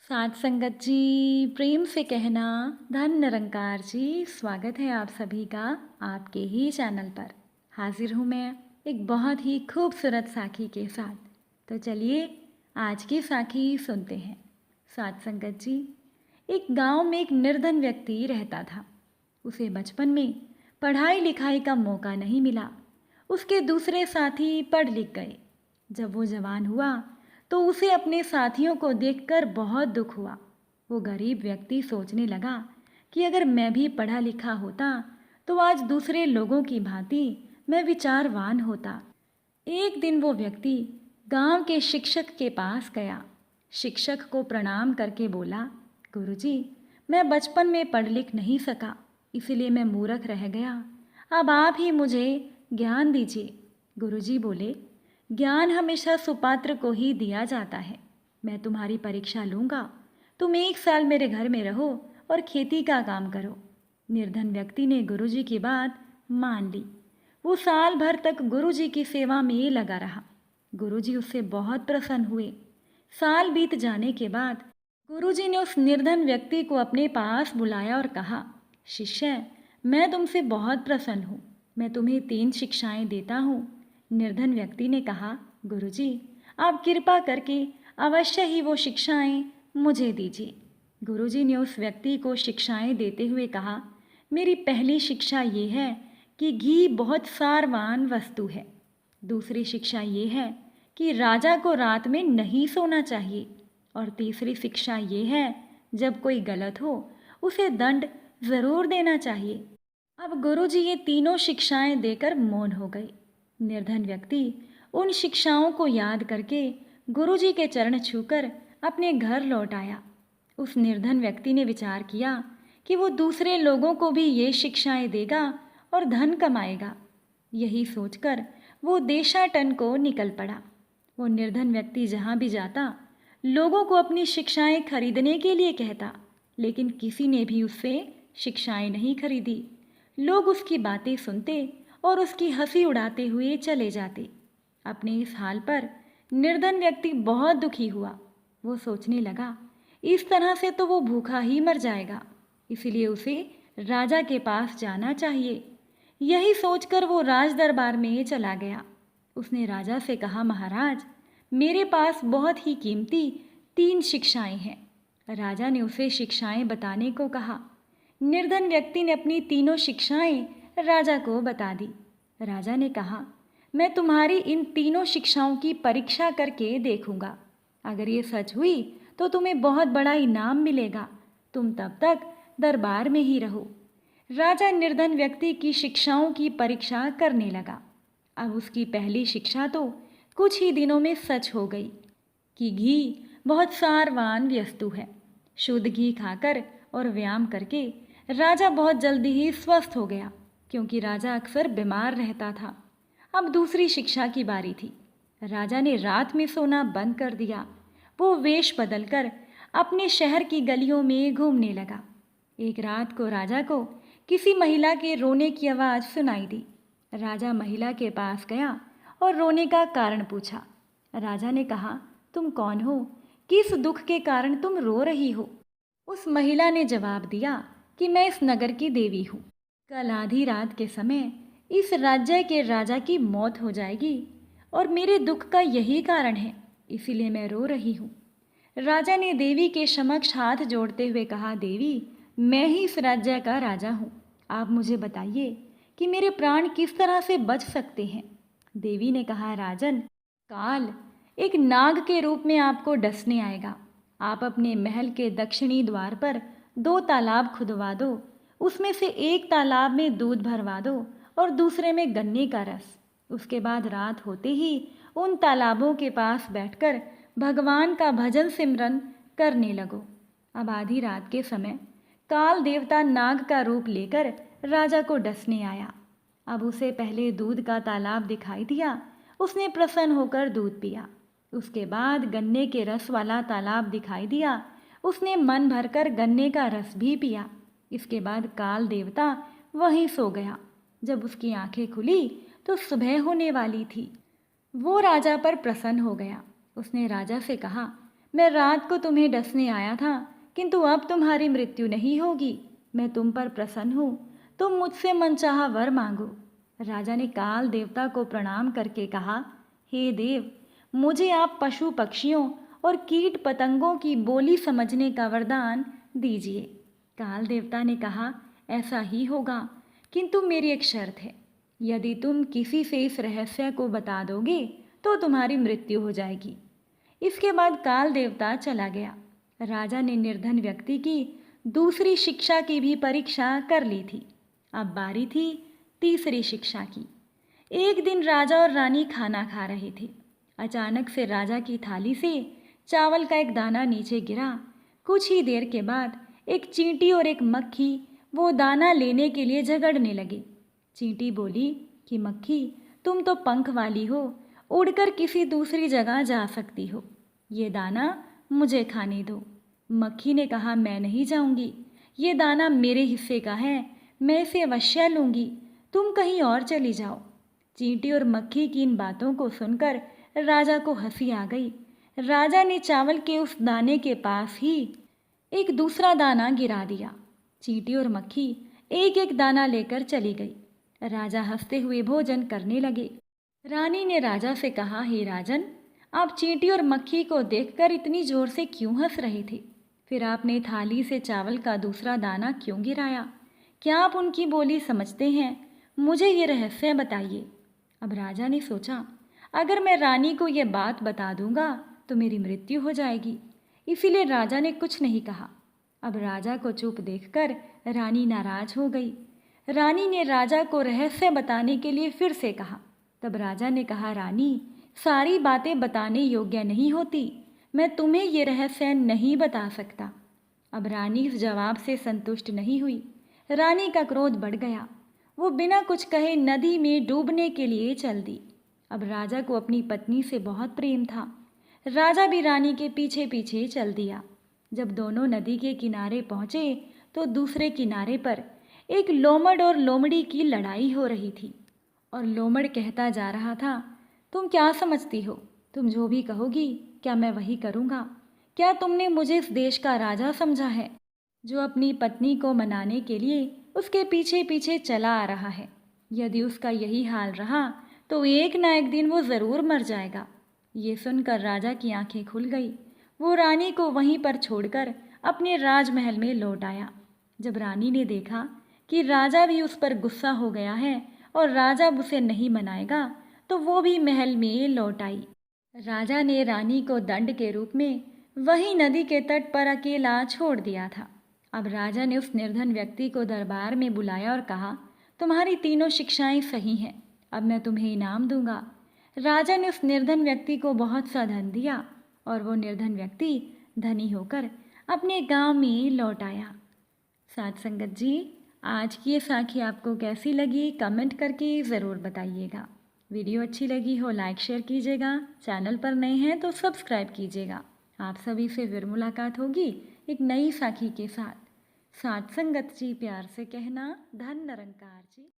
साथ संगत जी, प्रेम से कहना धन निरंकार जी। स्वागत है आप सभी का आपके ही चैनल पर। हाजिर हूँ मैं एक बहुत ही खूबसूरत साखी के साथ। तो चलिए आज की साखी सुनते हैं। साथ संगत जी, एक गांव में एक निर्धन व्यक्ति रहता था। उसे बचपन में पढ़ाई लिखाई का मौका नहीं मिला। उसके दूसरे साथी पढ़ लिख गए। जब वो जवान हुआ तो उसे अपने साथियों को देखकर बहुत दुख हुआ। वो गरीब व्यक्ति सोचने लगा कि अगर मैं भी पढ़ा लिखा होता तो आज दूसरे लोगों की भांति मैं विचारवान होता। एक दिन वो व्यक्ति गांव के शिक्षक के पास गया। शिक्षक को प्रणाम करके बोला, गुरुजी, मैं बचपन में पढ़ लिख नहीं सका, इसलिए मैं मूर्ख रह गया। अब आप ही मुझे ज्ञान दीजिए। गुरुजी बोले, ज्ञान हमेशा सुपात्र को ही दिया जाता है। मैं तुम्हारी परीक्षा लूँगा। तुम 1 साल मेरे घर में रहो और खेती का काम करो। निर्धन व्यक्ति ने गुरुजी की बात मान ली। वो साल भर तक गुरुजी की सेवा में लगा रहा। गुरुजी उससे बहुत प्रसन्न हुए। साल बीत जाने के बाद गुरुजी ने उस निर्धन व्यक्ति को अपने पास बुलाया और कहा, शिष्य, मैं तुमसे बहुत प्रसन्न हूँ। मैं तुम्हें 3 शिक्षाएं देता हूँ। निर्धन व्यक्ति ने कहा, गुरुजी, आप कृपा करके अवश्य ही वो शिक्षाएं मुझे दीजिए। गुरुजी ने उस व्यक्ति को शिक्षाएं देते हुए कहा, मेरी पहली शिक्षा ये है कि घी बहुत सारवान वस्तु है। दूसरी शिक्षा ये है कि राजा को रात में नहीं सोना चाहिए। और तीसरी शिक्षा ये है, जब कोई गलत हो उसे दंड ज़रूर देना चाहिए। अब गुरुजी ये तीनों शिक्षाएं देकर मौन हो गए। निर्धन व्यक्ति उन शिक्षाओं को याद करके गुरुजी के चरण छूकर अपने घर लौट आया। उस निर्धन व्यक्ति ने विचार किया कि वो दूसरे लोगों को भी ये शिक्षाएं देगा और धन कमाएगा। यही सोचकर वो देशाटन को निकल पड़ा। वो निर्धन व्यक्ति जहाँ भी जाता लोगों को अपनी शिक्षाएं खरीदने के लिए कहता, लेकिन किसी ने भी उससे शिक्षाएं नहीं खरीदी। लोग उसकी बातें सुनते और उसकी हंसी उड़ाते हुए चले जाते। अपने इस हाल पर निर्धन व्यक्ति बहुत दुखी हुआ। वो सोचने लगा, इस तरह से तो वो भूखा ही मर जाएगा, इसलिए उसे राजा के पास जाना चाहिए। यही सोचकर वो राज दरबार में चला गया। उसने राजा से कहा, महाराज, मेरे पास बहुत ही कीमती 3 शिक्षाएं हैं। राजा ने उसे शिक्षाएं बताने को कहा। निर्धन व्यक्ति ने अपनी तीनों शिक्षाएं राजा को बता दी। राजा ने कहा, मैं तुम्हारी इन तीनों शिक्षाओं की परीक्षा करके देखूंगा। अगर ये सच हुई तो तुम्हें बहुत बड़ा इनाम मिलेगा। तुम तब तक दरबार में ही रहो। राजा निर्धन व्यक्ति की शिक्षाओं की परीक्षा करने लगा। अब उसकी पहली शिक्षा तो कुछ ही दिनों में सच हो गई कि घी बहुत सारवान वस्तु है। शुद्ध घी खाकर और व्यायाम करके राजा बहुत जल्दी ही स्वस्थ हो गया, क्योंकि राजा अक्सर बीमार रहता था। अब दूसरी शिक्षा की बारी थी। राजा ने रात में सोना बंद कर दिया। वो वेश बदलकर अपने शहर की गलियों में घूमने लगा। एक रात को राजा को किसी महिला के रोने की आवाज़ सुनाई दी। राजा महिला के पास गया और रोने का कारण पूछा। राजा ने कहा, तुम कौन हो? किस दुख के कारण तुम रो रही हो? उस महिला ने जवाब दिया कि मैं इस नगर की देवी हूँ। कल आधी रात के समय इस राज्य के राजा की मौत हो जाएगी और मेरे दुख का यही कारण है, इसीलिए मैं रो रही हूँ। राजा ने देवी के समक्ष हाथ जोड़ते हुए कहा, देवी, मैं ही इस राज्य का राजा हूँ। आप मुझे बताइए कि मेरे प्राण किस तरह से बच सकते हैं। देवी ने कहा, राजन, काल एक नाग के रूप में आपको डसने आएगा। आप अपने महल के दक्षिणी द्वार पर 2 तालाब खुदवा दो। उसमें से एक तालाब में दूध भरवा दो और दूसरे में गन्ने का रस। उसके बाद रात होते ही उन तालाबों के पास बैठकर भगवान का भजन सिमरन करने लगो। अब आधी रात के समय काल देवता नाग का रूप लेकर राजा को डसने आया। अब उसे पहले दूध का तालाब दिखाई दिया। उसने प्रसन्न होकर दूध पिया। उसके बाद गन्ने के रस वाला तालाब दिखाई दिया। उसने मन भरकर गन्ने का रस भी पिया। इसके बाद काल देवता वहीं सो गया। जब उसकी आंखें खुली तो सुबह होने वाली थी। वो राजा पर प्रसन्न हो गया। उसने राजा से कहा, मैं रात को तुम्हें डसने आया था, किंतु अब तुम्हारी मृत्यु नहीं होगी। मैं तुम पर प्रसन्न हूँ, तुम मुझसे मनचाहा वर मांगो। राजा ने काल देवता को प्रणाम करके कहा, हे देव, मुझे आप पशु पक्षियों और कीट पतंगों की बोली समझने का वरदान दीजिए। काल देवता ने कहा, ऐसा ही होगा, किंतु मेरी एक शर्त है। यदि तुम किसी से इस रहस्य को बता दोगे तो तुम्हारी मृत्यु हो जाएगी। इसके बाद काल देवता चला गया। राजा ने निर्धन व्यक्ति की दूसरी शिक्षा की भी परीक्षा कर ली थी। अब बारी थी तीसरी शिक्षा की। एक दिन राजा और रानी खाना खा रहे थे। अचानक से राजा की थाली से चावल का एक दाना नीचे गिरा। कुछ ही देर के बाद एक चींटी और एक मक्खी वो दाना लेने के लिए झगड़ने लगे। चींटी बोली कि मक्खी, तुम तो पंख वाली हो, उड़कर किसी दूसरी जगह जा सकती हो, ये दाना मुझे खाने दो। मक्खी ने कहा, मैं नहीं जाऊंगी, ये दाना मेरे हिस्से का है, मैं इसे अवश्य लूंगी, तुम कहीं और चली जाओ। चींटी और मक्खी की इन बातों को सुनकर राजा को हंसी आ गई। राजा ने चावल के उस दाने के पास ही एक दूसरा दाना गिरा दिया। चींटी और मक्खी एक एक दाना लेकर चली गई। राजा हंसते हुए भोजन करने लगे। रानी ने राजा से कहा, हे राजन, आप चींटी और मक्खी को देखकर इतनी जोर से क्यों हंस रहे थे? फिर आपने थाली से चावल का दूसरा दाना क्यों गिराया? क्या आप उनकी बोली समझते हैं? मुझे ये रहस्य बताइए। अब राजा ने सोचा, अगर मैं रानी को ये बात बता दूंगा तो मेरी मृत्यु हो जाएगी। इसीलिए राजा ने कुछ नहीं कहा। अब राजा को चुप देखकर रानी नाराज हो गई। रानी ने राजा को रहस्य बताने के लिए फिर से कहा। तब राजा ने कहा, रानी, सारी बातें बताने योग्य नहीं होती, मैं तुम्हें ये रहस्य नहीं बता सकता। अब रानी इस जवाब से संतुष्ट नहीं हुई। रानी का क्रोध बढ़ गया। वो बिना कुछ कहे नदी में डूबने के लिए चल दी। अब राजा को अपनी पत्नी से बहुत प्रेम था। राजा भी रानी के पीछे पीछे चल दिया। जब दोनों नदी के किनारे पहुंचे तो दूसरे किनारे पर एक लोमड़ और लोमड़ी की लड़ाई हो रही थी। और लोमड़ कहता जा रहा था, तुम क्या समझती हो? तुम जो भी कहोगी क्या मैं वही करूँगा? क्या तुमने मुझे इस देश का राजा समझा है, जो अपनी पत्नी को मनाने के लिए उसके पीछे पीछे चला आ रहा है? यदि उसका यही हाल रहा तो एक ना एक दिन वो ज़रूर मर जाएगा। ये सुनकर राजा की आंखें खुल गई। वो रानी को वहीं पर छोड़कर अपने राजमहल में लौट आया। जब रानी ने देखा कि राजा भी उस पर गुस्सा हो गया है और राजा उसे नहीं मनाएगा, तो वो भी महल में लौट आई। राजा ने रानी को दंड के रूप में वही नदी के तट पर अकेला छोड़ दिया था। अब राजा ने उस निर्धन व्यक्ति को दरबार में बुलाया और कहा, तुम्हारी तीनों शिक्षाएं सही हैं, अब मैं तुम्हें इनाम दूंगा। राजा ने उस निर्धन व्यक्ति को बहुत सा धन दिया और वो निर्धन व्यक्ति धनी होकर अपने गांव में लौट आया। साथ संगत जी, आज की ये साखी आपको कैसी लगी कमेंट करके ज़रूर बताइएगा। वीडियो अच्छी लगी हो लाइक शेयर कीजिएगा, चैनल पर नए हैं तो सब्सक्राइब कीजिएगा। आप सभी से फिर मुलाकात होगी एक नई साखी के साथ। साथ संगत जी, प्यार से कहना, धन निरंकार जी।